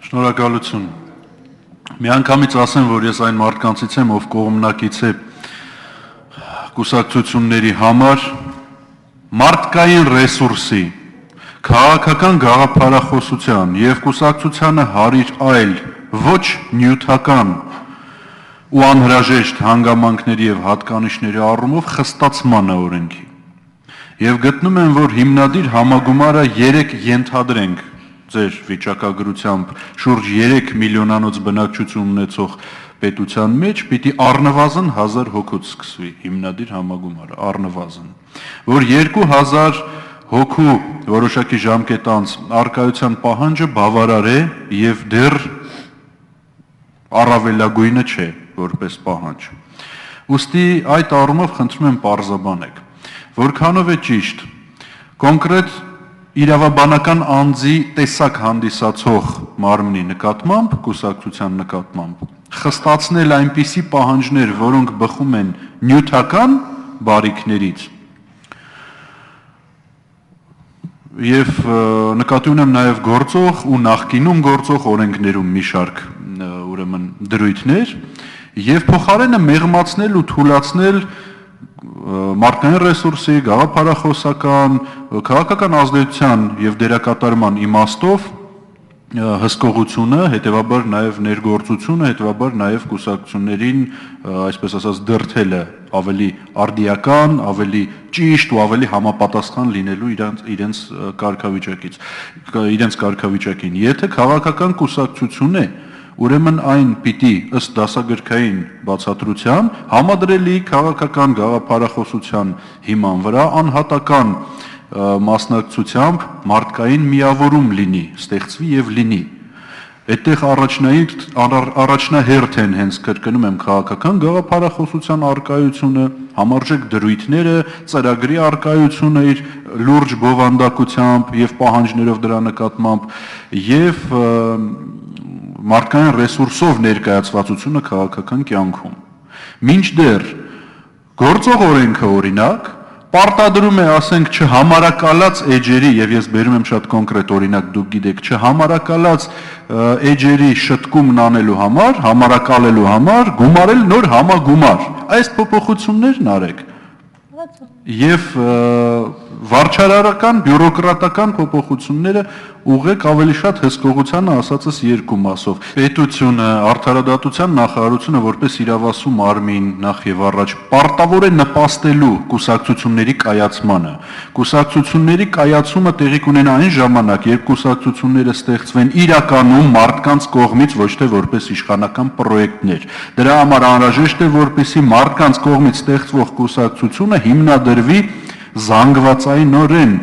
Շնորհակալություն։ Միանգամից ասեմ, որ ես այն մարդկանցից եմ, ով կողմնակից է կուսակցությունների համար մարդկային ռեսուրսի, քաղաքական գաղափարախոսության եւ կուսակցությանը հարիր այլ ոչ նյութական ու անհրաժեշտ հանգամանքների եւ հատկանիշների առումով խստացման օրենքի։ Եվ գտնում եմ, որ հիմնադիր համագումարը 3 ենթադրենք ձեր վիճակագրությամբ շուրջ 3 միլիոնանոց բնակչություն ունեցող պետության մեջ պիտի առնվազն 1000 հոգուց սկսվի հիմնադիր համագումարը, առնվազն, որ 2000 հոգու որոշակի ժամկետ անց արկայության պահանջը բավարար է եւ դեռ առավելագույնը չէ որպես պահանջ։ Ուստի այդ առումով խնդրում եմ պարզաբանեք, որքանով է ճիշտ կոնկրետ իրավաբանական անձի տեսակ հանդիսացող մարմնի նկատմամբ, կուսակցության նկատմամբ, խստացնել այնպիսի պահանջներ, որոնք բխում են նյութական բարիքներից եւ նկատի ունեմ նաեւ գործող ու նախկինում գործող օրենքներում մի շարք ուրեմն դրույթներ եւ փոխարենը մեղմացնել ու թուլացնել մարդկային ռեսուրսի, գաղափարախոսական, քաղաքական ազդեցության եւ դերակատարման իմաստով հսկողությունը, հետեւաբար նաեւ ներգործությունը, հետեւաբար նաեւ կուսակցություններին, այսպես ասած, դրթելը ավելի արդիական, ավելի ճիշտ ու ավելի համապատասխան լինելու իրենց կարգավիճակին։ Եթե քաղաքական կուսակցություն է, ուրեմն այն պիտի ըստ դասագրքային բացատրության համադրելի քաղաքական գաղափարախոսության հիման վրա անհատական մասնակցությամբ մարդկային միավորում լինի, ստեղծվի եւ լինի։ Այդտեղ առաջնահերթ են հենց կրկնում եմ քաղաքական գաղափարախոսության արկայությունը, համարժեք դրույթները, ծրագրի արկայությունը իր լուրջ բովանդակությամբ եւ պահանջներով դրա նկատմամբ եւ մարդկային ռեսուրսով ներկայացվածությունը քաղաքական կյանքում։ Մինչդեռ գործող օրենքը օրինակ պարտադրում է, ասենք, չհամարակալած էջերի, եւ ես բերում եմ շատ կոնկրետ օրինակ, դուք գիտեք, չհամարակալած էջերի շտկումն անելու համար, համարակալելու համար գումարել նոր համագումար։ Այս փոփոխություններն արեք։ Եվ վարչարարական, բյուրոկրատական փոփոխությունները ուղղեք ավելի շատ հսկողությանը ասածս երկու մասով։ Պետությունը, արդարադատության նախարարությունը որպես իրավասու մարմին նախ եւ առաջ պարտավոր է նպաստելու կուսակցությունների կայացմանը։ Կուսակցությունների կայացումը տեղի կունենա այն ժամանակ, երբ կուսակցությունները ստեղծվեն իրականում մարդկանց կողմից, ոչ թե որպես իշխանական պրոյեկտներ։ Դրա համար անհրաժեշտ է, որպեսզի մարդկանց կողմից ստեղծվող կուսակցությունը հիմնադրվի զանգվածայինորեն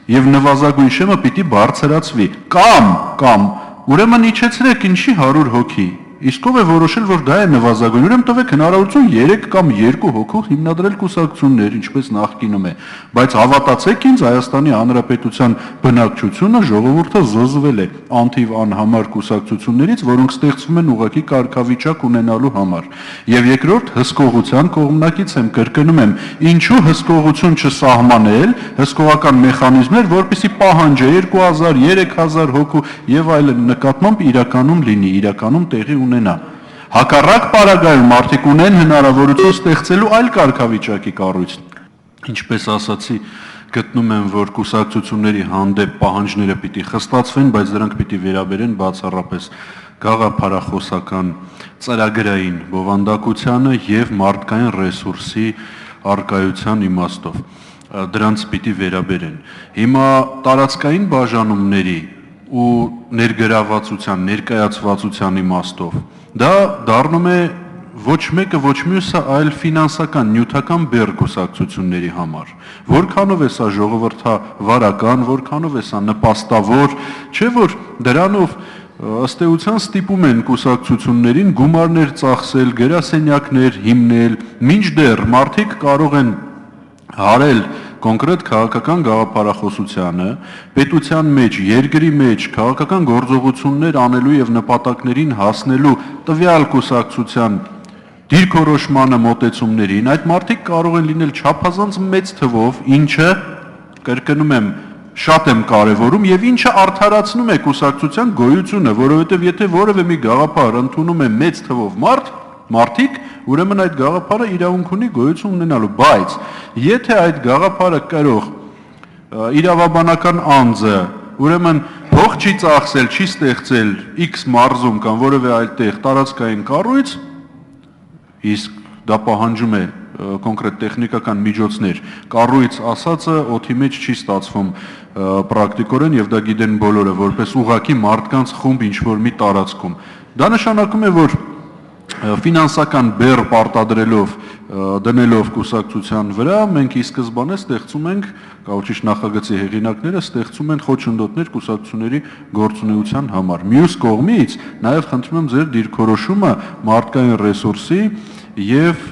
եւ նվազագույն շեմը պիտի բարձրացվի կամ ուրեմն իջեցրեք ինչի 100 հոգի իսկ ով է որոշել որ դա է նվազագույն ուրեմն տվեք հնարավորություն 3 կամ 2 հոգու հիմնադրել կուսակցություններ ինչպես նախկինում է բայց հավատացեք ինձ Հայաստանի Հանրապետության բնակչությունը ժողովուրդը զոզվել է անթիվ անհամար կուսակցություններից որոնք ստեղծվում են ուղղակի կարգավիճակ ունենալու համար եւ երկրորդ հսկողության կողմնակից եմ կրկնում եմ ինչու հսկողություն չսահմանել հսկողական մեխանիզմներ որպեսզի պահանջը 2000 3000 հոգու եւ այլն նկատմամբ իրականում լինի իրականում տեղի ունենա հակառակ պարագայում մարդիկ ունեն հնարավորություն ստեղծելու այլ կարգավիճակի կառույց ինչպես ասացի գտնում եմ որ կուսակցությունների հանդեպ պահանջները պիտի խստացվեն բայց դրանք պիտի վերաբերեն բացառապես գաղափարախոսական ծրագրային բովանդակությանը եւ մարդկային ռեսուրսի արկայության իմաստով դրանց պիտի վերաբերեն հիմա տարածքային բաժանումների ու ներգրավվածության, ներկայացվածության իմաստով դա դառնում է ոչ մեկը ոչ մյուսը այլ ֆինանսական, նյութական բեռ կուսակցությունների համար որքանով է սա ժողովրդավարական, որքանով է սա նպաստավոր չէ որ դրանով ըստ էության ստիպում են կուսակցություններին գումարներ ծախսել, գրասենյակներ հիմնել մինչդեռ մարդիկ կարող են հարել կոնկրետ քաղաքական գաղափարախոսությանը, պետության մեջ, երկրի մեջ քաղաքական գործողություններ անելու եւ նպատակներին հասնելու տվյալ կուսակցության դիրքորոշմանը մոտեցումներին, այդ մարդիկ կարող են լինել չափազանց մեծ թվով, ինչը կրկնում եմ շատ եմ կարևորում եւ ինչը արդարացնում է կուսակցության գոյությունը, որովհետեւ եթե որևէ մի գաղափար ընդունում է մեծ թվով մարդիկ, ուրեմն այդ գաղափարը իրավունք ունի գոյություն ունենալու, բայց եթե այդ գաղափարը կրող իրավաբանական անձը, ուրեմն փող չի ծախսել, չի ստեղծել X մարզում կամ որևէ այլ տեղ տարածքային կառույց, իսկ դա պահանջում է կոնկրետ տեխնիկական միջոցներ, կառույց ասածը օդի մեջ չի ստացվում պրակտիկորեն եւ դա գիտեն բոլորը, որպես ուղղակի մարդկանց խումբ ինչ-որ մի տարածքում։ Դա նշանակում է, որ ֆինանսական բեռ պարտադրելով դնելով կուսակցության վրա մենք ի սկզբանե ստեղծում ենք կառույցի նախագծի հեղինակները ստեղծում են խոչընդոտներ կուսակցությունների գործունեության համար։ Մյուս կողմից նաև խնդրում եմ ձեր դիրքորոշումը մարդկային ռեսուրսի եւ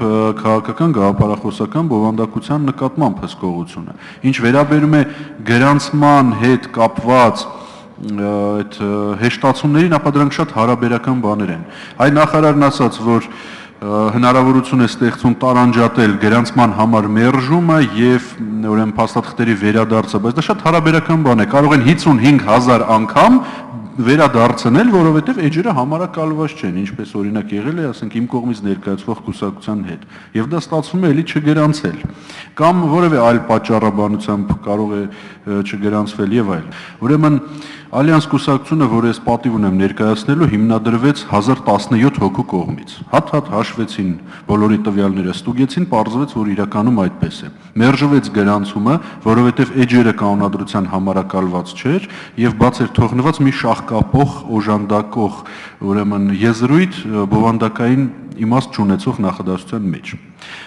քաղաքական գաղափարախոսական բովանդակության նկատմամբ հսկողությունը։ Ինչ վերաբերում է գրանցման հետ կապված այդ հեշտացումներին, ապա դրանք շատ հարաբերական բաներ են։ Այ նախարարն ասաց, որ հնարավորություն է ստեղծում տարանջատել գրանցման համար մերժումը եւ ուրեմն փաստաթղթերի վերադարձը, բայց դա շատ հարաբերական բան է։ Կարող են 55,000 անգամ վերադարձնել, որովհետև էջերը համարակալված չեն, ինչպես օրինակ եղել է, ասենք իմ կողմից ներկայացվող կուսակցության հետ, եւ դա ստացվում է էլի չգրանցել, կամ որևէ այլ պատճառաբանությամբ կարող է չգրանցվել եւ այլն։ Ուրեմն Ալյանս կուսակցությունը, որ ես պատիվ ունեմ ներկայացնելու, հիմնադրվեց 1017 հոգու կողմից։ Հատ-հատ հաշվեցին բոլորի տվյալները, ստուգեցին, պարզվեց, որ իրականում այդպես է։ Մերժվեց գրանցումը, որովհետև էջերը կանոնադրության համարակալված չէր եւ բաց էր թողնված մի շահկապող, օժանդակող, ուրեմն եզրույթ բովանդակային իմաստ չունեցող նախադասության մեջ։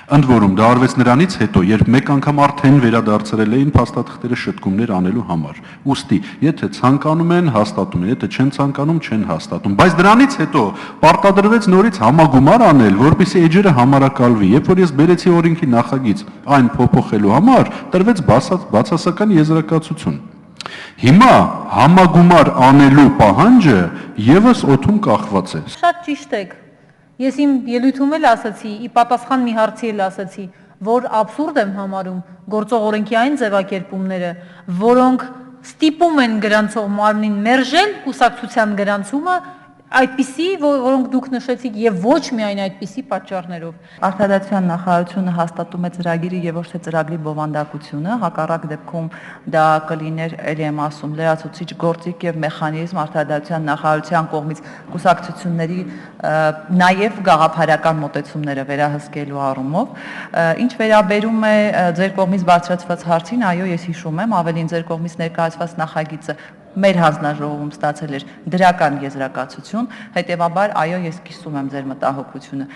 Ընդ որում դա արվեց նրանից հետո, երբ մեկ անգամ արդեն վերադարձրել էին փաստաթղթերը շտկումներ անելու համար։ Ուստի, եթե ցանկանում են, հաստատում են, եթե չեն ցանկանում, չեն հաստատում։ Բայց դրանից հետո պարտադրվեց նորից համագումար անել, որպեսզի էջերը համարակալվի։ Երբ որ ես բերեցի օրենքի նախագիծ այն փոփոխելու համար, տրվեց բացասական եզրակացություն։ Հիմա համագումար անելու պահանջը եւս օդում կախված է։ Շատ ճիշտ եք։ Ես իմ ելույթում էլ ասացի, ի պատասխան մի հարցի էլ ասացի, որ աբսուրդ եմ համարում գործող օրենքի այն ձևակերպումները, որոնք ստիպում են գրանցող մարմնին մերժել կուսակցության գրանցումը այդպիսի, որոնք դուք նշեցիք եւ ոչ միայն այդպիսի պատճառներով։ Արդարադատության նախարարությունը հաստատում է ծրագիրը եւ ոչ թե ծրագրի բովանդակությունը, հակառակ դեպքում դա կլիներ, ելի եմ ասում, լրացուցիչ գործիք եւ մեխանիզմ արդարադատության նախարարության կողմից կուսակցությունների նաեւ գաղափարական մոտեցումները վերահսկելու առումով։ Ինչ վերաբերում է ձեր կողմից բարձրացված հարցին, այո, ես հիշում եմ, ավելին ձեր կողմից ներկայացված նախագիծը մեր հանձնաժողովում ստացել էր դրական եզրակացություն, հետևաբար այո, ես կիսում եմ ձեր մտահոգությունը։